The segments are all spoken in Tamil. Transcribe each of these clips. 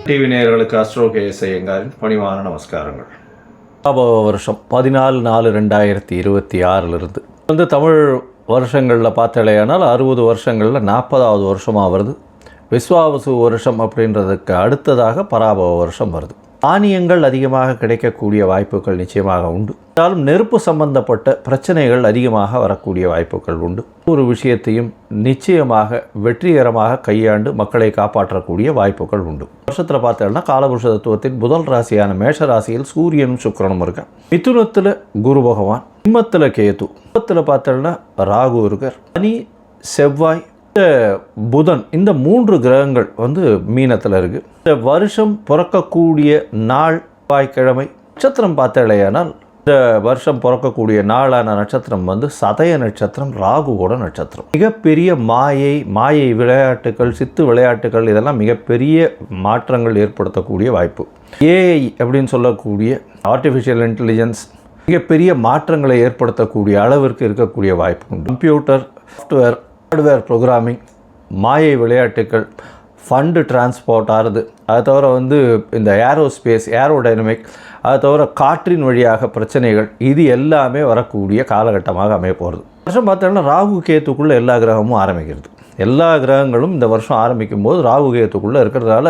டிவி நேயர்களுக்கு அஸ்ட்ரோ கேஎஸ் ஐயங்காரின் பணிவான நமஸ்காரங்கள். வருஷம் 14/4/2026 வந்து தமிழ் வருஷங்களில் பார்த்தாலேயானால் 60 வருஷங்களில் 40வது வருஷமாக வருது. விஸ்வாவசு வருஷம் அப்படின்றதுக்கு அடுத்ததாக பராபவ வருஷம் வருது. தானியங்கள் அதிகமாக கிடைக்கக்கூடிய வாய்ப்புகள் நிச்சயமாக உண்டு. இருந்தாலும் நெருப்பு சம்பந்தப்பட்ட பிரச்சனைகள் அதிகமாக வரக்கூடிய வாய்ப்புகள் உண்டு. ஒரு விஷயத்தையும் நிச்சயமாக வெற்றிகரமாக கையாண்டு மக்களை காப்பாற்றக்கூடிய வாய்ப்புகள் உண்டு. வருஷத்தில் பார்த்தோம்னா காலபுருஷ தத்துவத்தின் முதல் ராசியான மேஷ ராசியில் சூரியனும் சுக்கிரனும் இருக்கார். மிதுனத்தில் குரு பகவான், சிம்மத்தில் கேது, கும்பத்தில் பார்த்தோம்னா ராகு இருக்கார். சனி, செவ்வாய், புதன், இந்த 3 கிரகங்கள் வந்து மீனத்தில் இருக்குது. இந்த வருஷம் பிறக்கக்கூடிய நாள் செவ்வாய்க்கிழமை. நட்சத்திரம் பார்த்தாலேயானால் இந்த வருஷம் பிறக்கக்கூடிய நாளான நட்சத்திரம் வந்து சதய நட்சத்திரம், ராகுவோட நட்சத்திரம். மிகப்பெரிய மாயை விளையாட்டுகள், சித்து விளையாட்டுகள், இதெல்லாம் மிகப்பெரிய மாற்றங்கள் ஏற்படுத்தக்கூடிய வாய்ப்பு. ஏஐ அப்படின்னு சொல்லக்கூடிய ஆர்டிஃபிஷியல் இன்டெலிஜென்ஸ் மிகப்பெரிய மாற்றங்களை ஏற்படுத்தக்கூடிய அளவிற்கு இருக்கக்கூடிய வாய்ப்பு உண்டு. கம்ப்யூட்டர், சாஃப்ட்வேர், ஹார்ட்வேர் ப்ரோக்ராமிங், மாயை விளையாட்டுகள், ஃபண்டு டிரான்ஸ்போர்ட் ஆகுது. அதை தவிர வந்து இந்த ஏரோஸ்பேஸ், ஏரோடைனமிக், அதை தவிர காற்றின் வழியாக பிரச்சனைகள், இது எல்லாமே வரக்கூடிய காலகட்டமாக அமைய போகிறது. வருஷம் பார்த்தோம்னா ராகு கேத்துக்குள்ளே எல்லா கிரகமும் ஆரம்பிக்கிறது. எல்லா கிரகங்களும் இந்த வருஷம் ஆரம்பிக்கும் போது ராகு கேத்துக்குள்ளே இருக்கிறதால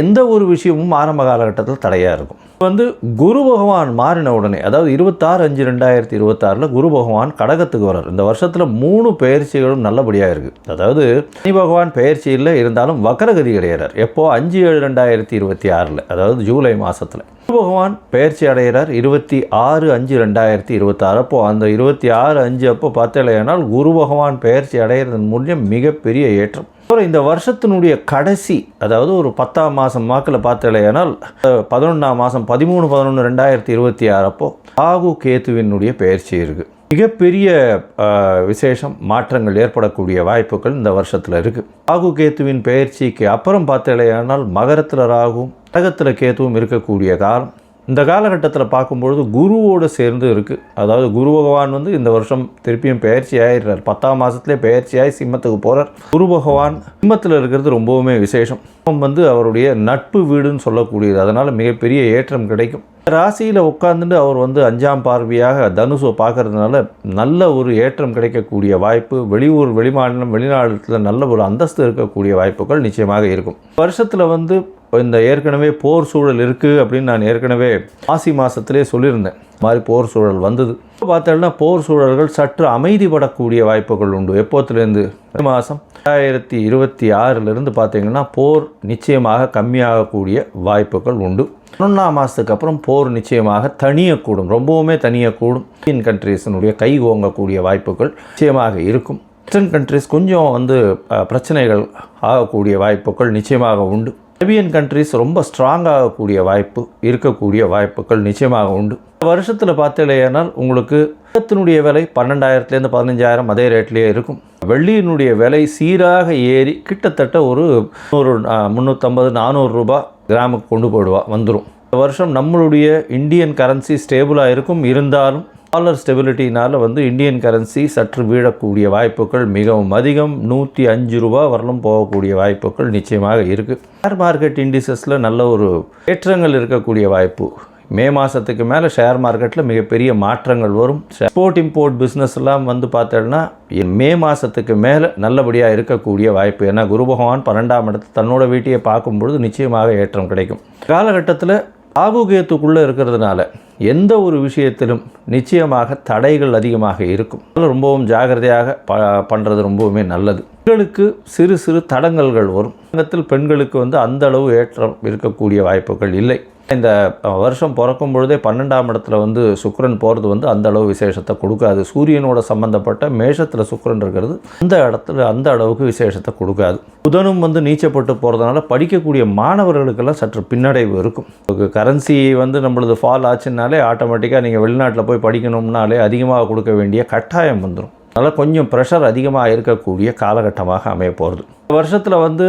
எந்த ஒரு விஷயமும் ஆரம்ப காலகட்டத்தில் தடையாக இருக்கும். வந்து குரு பகவான் மாறின உடனே, அதாவது 26/5/2026 குரு பகவான் கடகத்துக்கு வர்றார். இந்த வருஷத்தில் 3 பெயர்ச்சிகளும் நல்லபடியாக இருக்குது. அதாவது சனி பகவான் பெயர்ச்சியில் இருந்தாலும் வக்கரகதி கிடையாது. எப்போ 5/7/2026, அதாவது ஜூலை மாதத்தில் குரு பகவான் பெயர்ச்சி அடைகிறார். 26/5/2026. அப்போது அந்த 26/5 அப்போ பார்த்தலையானால் குரு பகவான் பெயர்ச்சி அடைகிறதன் மூலம் மிகப்பெரிய ஏற்றம். இந்த வருஷத்தினுடைய கடைசி, அதாவது ஒரு 10ஆம் மாதம் வாக்கில் பார்த்தலையானால் 11ஆம் மாதம் 13/11/2026 அப்போ ராகு கேத்துவினுடைய பெயர்ச்சி இருக்குது. மிகப்பெரிய விசேஷம், மாற்றங்கள் ஏற்படக்கூடிய வாய்ப்புகள் இந்த வருஷத்தில் இருக்குது. ராகு கேத்துவின் பெயர்ச்சிக்கு அப்புறம் பார்த்தலையானால் மகரத்தில் ராகுவும் கடகத்தில் கேத்துவும் இருக்கக்கூடிய காலம். இந்த காலகட்டத்தில் பார்க்கும்பொழுது குருவோடு சேர்ந்து இருக்குது. அதாவது குரு பகவான் வந்து இந்த வருஷம் திருப்பியும் பெயர்ச்சி ஆகிடுறார். 10ஆம் மாதத்துலேயே பெயர்ச்சியாகி சிம்மத்துக்கு போகிறார். குரு பகவான் சிம்மத்தில் இருக்கிறது ரொம்பவுமே விசேஷம். வந்து அவருடைய நட்பு வீடுன்னு சொல்லக்கூடியது. அதனால் மிகப்பெரிய ஏற்றம் கிடைக்கும். ராசியில் உட்கார்ந்துட்டு அவர் வந்து 5ஆம் பார்வையாக தனுசை பார்க்கறதுனால நல்ல ஒரு ஏற்றம் கிடைக்கக்கூடிய வாய்ப்பு. வெளியூர், வெளிமாநிலம், வெளிநாட்டில் நல்ல ஒரு அந்தஸ்து இருக்கக்கூடிய வாய்ப்புகள் நிச்சயமாக இருக்கும். வருஷத்தில் வந்து இந்த ஏற்கனவே போர் சூழல் இருக்குது அப்படின்னு நான் ஏற்கனவே மாசி மாதத்திலே சொல்லியிருந்தேன். மாதிரி போர் சூழல் வந்தது. பார்த்தோம்னா போர் சூழல்கள் சற்று அமைதிப்படக்கூடிய வாய்ப்புகள் உண்டு. எப்போத்துலேருந்து மாதம் 2026 பார்த்தீங்கன்னா போர் நிச்சயமாக கம்மியாகக்கூடிய வாய்ப்புகள் உண்டு. 11ஆம் மாதத்துக்கு அப்புறம் போர் நிச்சயமாக தனியக்கூடும், ரொம்பவுமே தனியக்கூடும். இந்தியன் கண்ட்ரீஸினுடைய கை ஓங்கக்கூடிய வாய்ப்புகள் நிச்சயமாக இருக்கும். வெஸ்டர்ன் கண்ட்ரீஸ் கொஞ்சம் வந்து பிரச்சனைகள் ஆகக்கூடிய வாய்ப்புகள் நிச்சயமாக உண்டு. அரேபியன் கண்ட்ரீஸ் ரொம்ப ஸ்ட்ராங்காகக்கூடிய வாய்ப்பு இருக்கக்கூடிய வாய்ப்புகள் நிச்சயமாக உண்டு. வருஷத்தில் பார்த்தீங்கன்னா உங்களுக்கு வெள்ளத்தினுடைய விலை 12,000 15,000 அதே ரேட்லேயே இருக்கும். வெள்ளியினுடைய விலை சீராக ஏறி கிட்டத்தட்ட ஒரு 350-400 ரூபாய் கிராமுக்கு கொண்டு போடுவா வந்துடும். இந்த வருஷம் நம்மளுடைய இந்தியன் கரன்சி ஸ்டேபிளாக இருக்கும். இருந்தாலும் டாலர் ஸ்டெபிலிட்டினால் வந்து இந்தியன் கரன்சி சற்று வீழக்கூடிய வாய்ப்புகள் மிகவும் அதிகம். 105 ரூபாய் வரலும் போகக்கூடிய வாய்ப்புகள் நிச்சயமாக இருக்குது. ஷேர் மார்க்கெட் இண்டிசஸில் நல்ல ஒரு ஏற்றங்கள் இருக்கக்கூடிய வாய்ப்பு. மே மாதத்துக்கு மேலே ஷேர் மார்க்கெட்டில் மிகப்பெரிய மாற்றங்கள் வரும். எக்ஸ்போர்ட் இம்போர்ட் பிஸ்னஸ் எல்லாம் வந்து பார்த்தோன்னா மே மாதத்துக்கு மேலே நல்லபடியாக இருக்கக்கூடிய வாய்ப்பு. ஏன்னா குரு பகவான் 12ஆம் இடத்து தன்னோட வீட்டையே பார்க்கும்பொழுது நிச்சயமாக ஏற்றம் கிடைக்கும். காலகட்டத்தில் ராகு கேத்துக்குள்ளே இருக்கிறதுனால எந்த ஒரு விஷயத்திலும் நிச்சயமாக தடைகள் அதிகமாக இருக்கும். ரொம்பவும் ஜாகிரதையாக பண்ணுறது ரொம்பவுமே நல்லது. பெண்களுக்கு சிறு சிறு தடங்கல்கள் வரும். பெண்களுக்கு வந்து அந்த அளவு ஏற்றம் இருக்கக்கூடிய வாய்ப்புகள் இல்லை. இந்த வருஷம் பிறக்கும் பொழுதே 12ஆம் இடத்துல வந்து சுக்கிரன் போகிறது வந்து அந்த அளவு விசேஷத்தை கொடுக்காது. சூரியனோட சம்பந்தப்பட்ட மேஷத்தில் சுக்கிரன் இருக்கிறது அந்த இடத்துல அந்த அளவுக்கு விசேஷத்தை கொடுக்காது. புதனும் வந்து நீச்சப்பட்டு போகிறதுனால படிக்கக்கூடிய மாணவர்களுக்கெல்லாம் சற்று பின்னடைவு இருக்கும். கரன்சி வந்து நம்மளது ஃபால் ஆச்சுன்னாலே ஆட்டோமேட்டிக்காக நீங்கள் வெளிநாட்டில் போய் படிக்கணும்னாலே அதிகமாக கொடுக்க வேண்டிய கட்டாயம் வந்துடும். அதனால் கொஞ்சம் ப்ரெஷர் அதிகமாக இருக்கக்கூடிய காலகட்டமாக அமைய போகிறது. இந்த வருஷத்தில் வந்து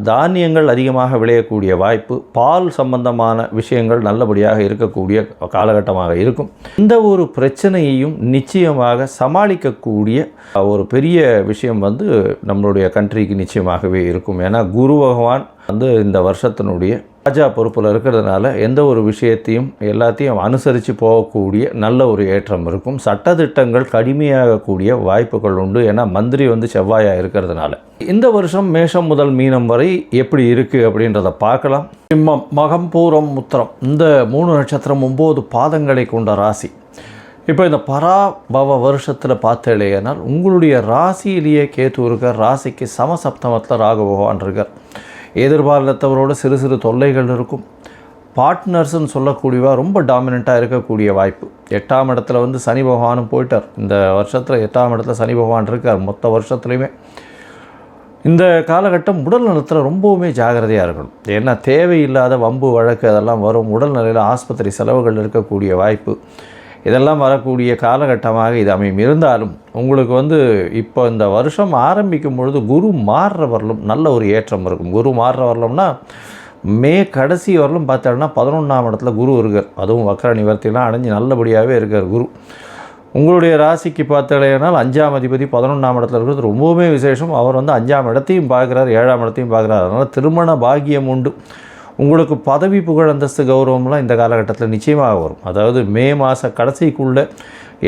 தானியங்கள் அதிகமாக விளையக்கூடிய வாய்ப்பு, பால் சம்பந்தமான விஷயங்கள் நல்லபடியாக இருக்கக்கூடிய காலகட்டமாக இருக்கும். இந்த ஒரு பிரச்சனையையும் நிச்சயமாக சமாளிக்கக்கூடிய ஒரு பெரிய விஷயம் வந்து நம்மளுடைய கண்ட்ரிக்கு நிச்சயமாகவே இருக்கும். ஏன்னா குரு பகவான் வந்து இந்த வருஷத்தினுடைய ராஜா பொறுப்பில் இருக்கிறதுனால எந்த ஒரு விஷயத்தையும் எல்லாத்தையும் அனுசரித்து போகக்கூடிய நல்ல ஒரு ஏற்றம் இருக்கும். சட்டத்திட்டங்கள் கடுமையாகக்கூடிய வாய்ப்புகள் உண்டு. ஏன்னா மந்திரி வந்து செவ்வாயாக இருக்கிறதுனால. இந்த வருஷம் மேஷம் முதல் மீனம் வரை எப்படி இருக்குது அப்படின்றத பார்க்கலாம். சிம்மம், மகம், பூரம், உத்திரம் இந்த 3 நட்சத்திரம் 9 பாதங்களை கொண்ட ராசி. இப்போ இந்த பராபவ வருஷத்தில் பார்த்தேனால் உங்களுடைய ராசியிலேயே கேத்து இருக்கார். ராசிக்கு சமசப்தமத்தில் ராகு பகவான் இருக்கார். எதிர்பார்த்தவரோட சிறு சிறு தொல்லைகள் இருக்கும். பார்ட்னர்ஸ்ன்னு சொல்லக்கூடியவா ரொம்ப டாமினண்ட்டாக இருக்கக்கூடிய வாய்ப்பு. 8ஆம் இடத்துல வந்து சனி பகவானும் போயிட்டார். இந்த வருஷத்தில் 8ஆம் இடத்துல சனி பகவான் இருக்கார். மொத்த வருஷத்துலையுமே இந்த காலகட்டம் உடல் நலத்தில் ரொம்பவுமே ஜாகிரதையாக இருக்கணும். ஏன்னா தேவையில்லாத வம்பு வழக்கு அதெல்லாம் வரும். உடல்நிலையில் ஆஸ்பத்திரி செலவுகள் இருக்கக்கூடிய வாய்ப்பு இதெல்லாம் வரக்கூடிய காலகட்டமாக இது அமையும். இருந்தாலும் உங்களுக்கு வந்து இப்போ இந்த வருஷம் ஆரம்பிக்கும் பொழுது குரு மாறுற வரலும் நல்ல ஒரு ஏற்றம் இருக்கும். குரு மாறுற வரலும்னா மே கடைசி வரலும் பார்த்தோம்னா 11ஆம் இடத்துல குரு இருக்கார். அதுவும் வக்ர நிவர்த்திலாம் அடைஞ்சு நல்லபடியாகவே இருக்கார் குரு. உங்களுடைய ராசிக்கு பார்த்தலையானால் 5ஆம் அதிபதி 11ஆம் இடத்துல இருக்கிறது ரொம்பவுமே விசேஷம். அவர் வந்து 5ஆம் இடத்தையும் பார்க்குறார், 7ஆம் இடத்தையும் பார்க்குறார். அதனால் திருமண பாக்கியம் உண்டு. உங்களுக்கு பதவி, புகழ், அந்தஸ்து, கௌரவம்லாம் இந்த காலகட்டத்தில் நிச்சயமாக வரும். அதாவது மே மாத கடைசிக்குள்ளே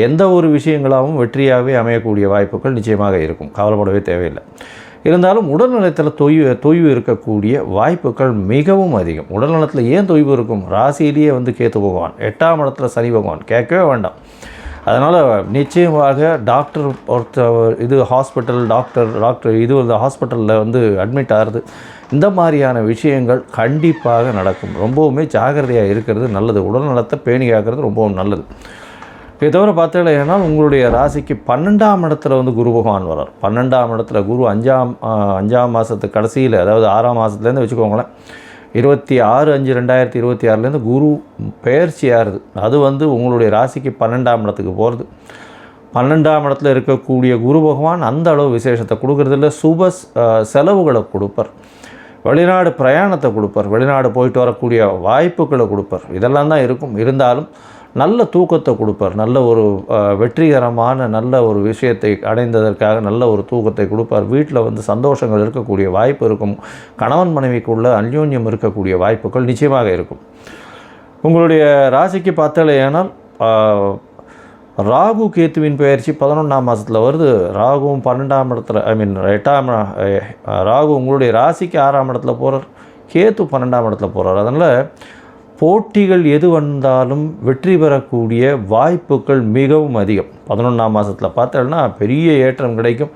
எந்த ஒரு விஷயங்களாகவும் வெற்றியாகவே அமையக்கூடிய வாய்ப்புகள் நிச்சயமாக இருக்கும். கவலைப்படவே தேவையில்லை. இருந்தாலும் உடல்நலத்தில் தொய்வு இருக்கக்கூடிய வாய்ப்புகள் மிகவும் அதிகம். உடல்நலத்தில் ஏன் தொய்வு இருக்கும்? ராசியிலேயே வந்து கேத்து பகவான், 8ஆம் இடத்துல சனி பகவான், கேட்கவே வேண்டாம். அதனால் நிச்சயமாக டாக்டர் இது ஹாஸ்பிட்டல் டாக்டர் இது வந்து ஹாஸ்பிட்டலில் வந்து அட்மிட் ஆகிறது, இந்த மாதிரியான விஷயங்கள் கண்டிப்பாக நடக்கும். ரொம்பவுமே ஜாகிரதையாக இருக்கிறது நல்லது. உடல்நலத்தை பேணி காக்கிறது ரொம்பவும் நல்லது. இதை தவிர பார்த்தீங்கன்னா உங்களுடைய ராசிக்கு 12ஆம் இடத்துல வந்து குரு பகவான் வரார். 12ஆம் இடத்துல குரு 5ஆம் மாதத்துக்கு கடைசியில், அதாவது 6ஆம் மாதத்துலேருந்து வச்சுக்கோங்களேன், 26/5/2026 குரு பெயர்ச்சியாகிறது. அது வந்து உங்களுடைய ராசிக்கு 12ஆம் இடத்துக்கு போகிறது. 12ஆம் இடத்துல இருக்கக்கூடிய குரு பகவான் அந்த அளவு விசேஷத்தை கொடுக்கறதில்ல. சுப செலவுகளை கொடுப்பார். வெளிநாடு பிரயாணத்தை கொடுப்பார். வெளிநாடு போயிட்டு வரக்கூடிய வாய்ப்புகளை கொடுப்பார். இதெல்லாம் தான் இருக்கும். இருந்தாலும் நல்ல தூக்கத்தை கொடுப்பார். நல்ல ஒரு வெற்றிகரமான நல்ல ஒரு விஷயத்தை அடைந்ததற்காக நல்ல ஒரு தூக்கத்தை கொடுப்பார். வீட்டில் வந்து சந்தோஷங்கள் இருக்கக்கூடிய வாய்ப்பு இருக்கும். கணவன் மனைவிக்குள்ள அந்யோன்யம் இருக்கக்கூடிய வாய்ப்புகள் நிச்சயமாக இருக்கும். உங்களுடைய ராசிக்கு பார்த்தலையானால் ராகு கேத்துவின் பெயர்ச்சி 11ஆம் மாதத்தில் வருது. ராகுவும் 12ஆம் இடத்துல, ராகு உங்களுடைய ராசிக்கு 6ஆம் இடத்துல போகிறார். கேத்து 12ஆம் இடத்துல போகிறார். அதனால் போட்டிகள் எது வந்தாலும் வெற்றி பெறக்கூடிய வாய்ப்புகள் மிகவும் அதிகம். 11ஆம் மாதத்தில் பார்த்தோம்னா பெரிய ஏற்றம் கிடைக்கும்.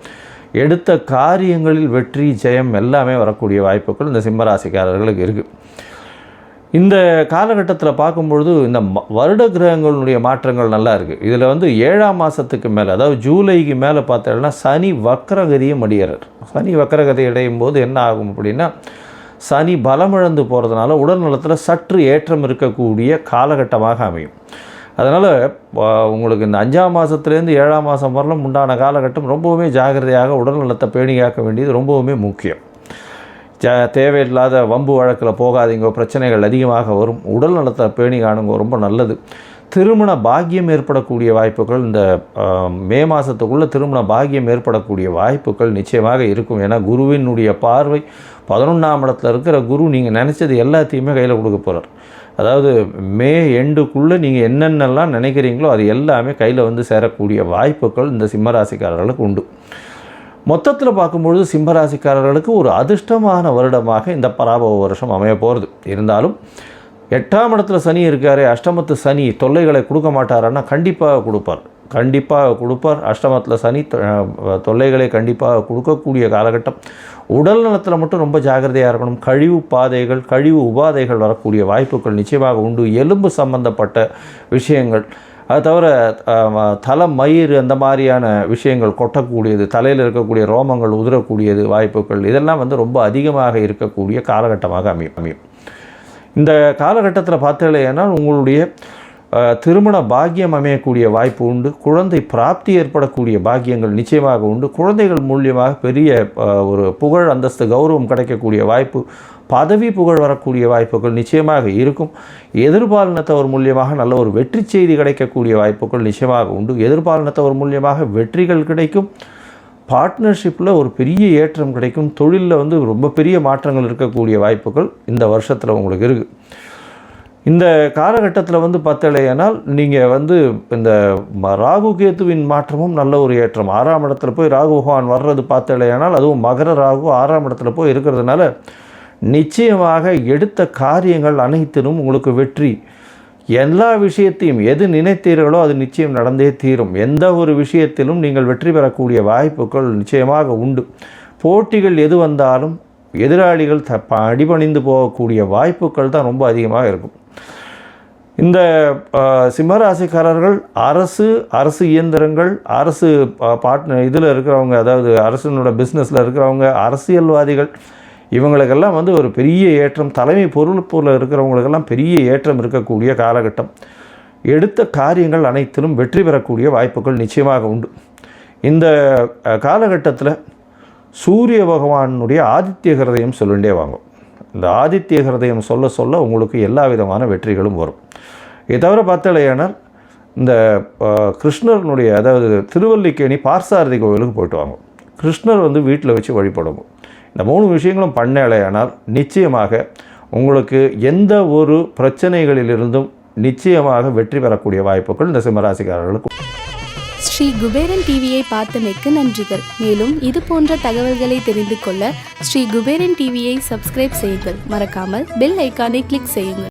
எடுத்த காரியங்களில் வெற்றி, ஜெயம் எல்லாமே வரக்கூடிய வாய்ப்புகள் இந்த சிம்மராசிக்காரர்களுக்கு இருக்குது. இந்த காலகட்டத்தில் பார்க்கும்பொழுது இந்த வருட கிரகங்களுடைய மாற்றங்கள் நல்லா இருக்குது. இதில் வந்து 7ஆம் மாதத்துக்கு மேலே, அதாவது ஜூலைக்கு மேலே பார்த்தோம்னா சனி வக்கரகதியை அடைகிறார். சனி வக்கரகதி அடையும் போது என்ன ஆகும் அப்படின்னா, சனி பலமிழந்து போகிறதுனால உடல் நலத்தில் சற்று ஏற்றம் இருக்கக்கூடிய காலகட்டமாக அமையும். அதனால் உங்களுக்கு இந்த 5ஆம் மாதத்துலேருந்து 7ஆம் மாதம் வரலும் உண்டான காலகட்டம் ரொம்பவுமே ஜாகிரதையாக உடல் நலத்தை பேணி காக்க வேண்டியது ரொம்பவுமே முக்கியம். தேவையில்லாத வம்பு வழக்கில் போகாதீங்க. பிரச்சனைகள் அதிகமாக வரும். உடல் நலத்தை பேணி காணுங்க, ரொம்ப நல்லது. திருமண பாக்கியம் ஏற்படக்கூடிய வாய்ப்புகள் இந்த மே மாதத்துக்குள்ளே திருமண பாக்கியம் ஏற்படக்கூடிய வாய்ப்புகள் நிச்சயமாக இருக்கும். ஏன்னா குருவினுடைய பார்வை 11ஆம் இடத்துல இருக்கிற குரு நீங்கள் நினச்சது எல்லாத்தையுமே கையில் கொடுக்க போகிறார். அதாவது மே எண்டுக்குள்ளே நீங்கள் என்னென்னலாம் நினைக்கிறீங்களோ அது எல்லாமே கையில் வந்து சேரக்கூடிய வாய்ப்புகள் இந்த சிம்மராசிக்காரர்களுக்கு உண்டு. மொத்தத்தில் பார்க்கும்பொழுது சிம்மராசிக்காரர்களுக்கு ஒரு அதிர்ஷ்டமான வருடமாக இந்த பராபவ வருஷம் அமைய போகிறது. இருந்தாலும் 8ஆம் இடத்துல சனி இருக்கார். அஷ்டமத்து சனி தொல்லைகளை கொடுக்க மாட்டாரான்னா கண்டிப்பாக கொடுப்பார். அஷ்டமத்தில் சனி தொல்லைகளை கண்டிப்பாக கொடுக்கக்கூடிய காலகட்டம். உடல் நலத்தில் மட்டும் ரொம்ப ஜாகிரதையாக இருக்கணும். கழிவு உபாதைகள் வரக்கூடிய வாய்ப்புகள் நிச்சயமாக உண்டு. எலும்பு சம்பந்தப்பட்ட விஷயங்கள், அது தவிர மயிர் அந்த மாதிரியான விஷயங்கள் கொட்டக்கூடியது, தலையில் இருக்கக்கூடிய ரோமங்கள் உதிரக்கூடியது வாய்ப்புகள், இதெல்லாம் வந்து ரொம்ப அதிகமாக இருக்கக்கூடிய காலகட்டமாக அமையும். இந்த காலகட்டத்தில் பார்த்தீங்கன்னா உங்களுடைய திருமண பாக்கியம் அமையக்கூடிய வாய்ப்பு உண்டு. குழந்தை பிராப்தி ஏற்படக்கூடிய பாக்கியங்கள் நிச்சயமாக உண்டு. குழந்தைகள் மூலியமாக பெரிய ஒரு புகழ், அந்தஸ்து, கௌரவம் கிடைக்கக்கூடிய வாய்ப்பு, பதவி புகழ் வரக்கூடிய வாய்ப்புகள் நிச்சயமாக இருக்கும். எதிர்பாலினத்தவர் மூலியமாக நல்ல ஒரு வெற்றி செய்தி கிடைக்கக்கூடிய வாய்ப்புகள் நிச்சயமாக உண்டு. எதிர்பாலினத்தவர் மூலியமாக வெற்றிகள் கிடைக்கும். பார்ட்னர்ஷிப்பில் ஒரு பெரிய ஏற்றம் கிடைக்கும். தொழிலில் ரொம்ப பெரிய மாற்றங்கள் இருக்கக்கூடிய வாய்ப்புகள் இந்த வருஷத்தில் உங்களுக்கு இருக்குது. இந்த காலகட்டத்தில் பார்த்தலையானால் நீங்கள் இந்த ராகு கேத்துவின் மாற்றமும் நல்ல ஒரு ஏற்றம். 6ஆம் இடத்துல போய் ராகு பகவான் வர்றது பார்த்தலையானால், அதுவும் மகர ராகு 6ஆம் இடத்துல போய் இருக்கிறதுனால நிச்சயமாக எடுத்த காரியங்கள் அனைத்திலும் உங்களுக்கு வெற்றி. எல்லா விஷயத்தையும் எது நினைத்தீர்களோ அது நிச்சயம் நடந்தே தீரும். எந்த ஒரு விஷயத்திலும் நீங்கள் வெற்றி பெறக்கூடிய வாய்ப்புகள் நிச்சயமாக உண்டு. போட்டிகள் எது வந்தாலும் எதிராளிகள் அடிபணிந்து போகக்கூடிய வாய்ப்புகள் தான் ரொம்ப அதிகமாக இருக்கும். இந்த சிம்மராசிக்காரர்கள் அரசு இயந்திரங்கள், அரசு இதில் இருக்கிறவங்க, அதாவது அரசினோட பிஸ்னஸில் இருக்கிறவங்க, அரசியல்வாதிகள், இவங்களுக்கெல்லாம் ஒரு பெரிய ஏற்றம், தலைமை பொறுப்பில் இருக்கிறவங்களுக்கெல்லாம் பெரிய ஏற்றம் இருக்கக்கூடிய காலகட்டம். எடுத்த காரியங்கள் அனைத்திலும் வெற்றி பெறக்கூடிய வாய்ப்புகள் நிச்சயமாக உண்டு. இந்த காலகட்டத்தில் சூரிய பகவானுடைய ஆதித்ய ஹிருதயம் சொல்லிகிட்டே வாங்கும். இந்த ஆதித்ய ஹிருதயம் சொல்ல சொல்ல உங்களுக்கு எல்லா விதமான வெற்றிகளும் வரும். இதை தவிர பார்த்தலையானால் இந்த கிருஷ்ணனுடைய, அதாவது திருவல்லிக்கேணி பார்த்தசாரதி கோவிலுக்கு போய்ட்டு வாங்க. கிருஷ்ணர் வீட்டில் வச்சு வழிபடுவோம். இந்த 3 விஷயங்களும் பண்ணலையானால் நிச்சயமாக உங்களுக்கு எந்த ஒரு பிரச்சனைகளிலிருந்தும் நிச்சயமாக வெற்றி பெறக்கூடிய வாய்ப்புகள் இந்த சிம்மராசிக்காரர்களுக்கு. ஸ்ரீ குபேரன் டிவியை பார்த்தமைக்கு நன்றிகள். மேலும் இது போன்ற தகவல்களை தெரிந்து கொள்ள ஸ்ரீ குபேரன் டிவியை சப்ஸ்கிரைப் செய்யுங்கள். மறக்காமல் பெல் ஐக்கானை கிளிக் செய்யுங்கள்.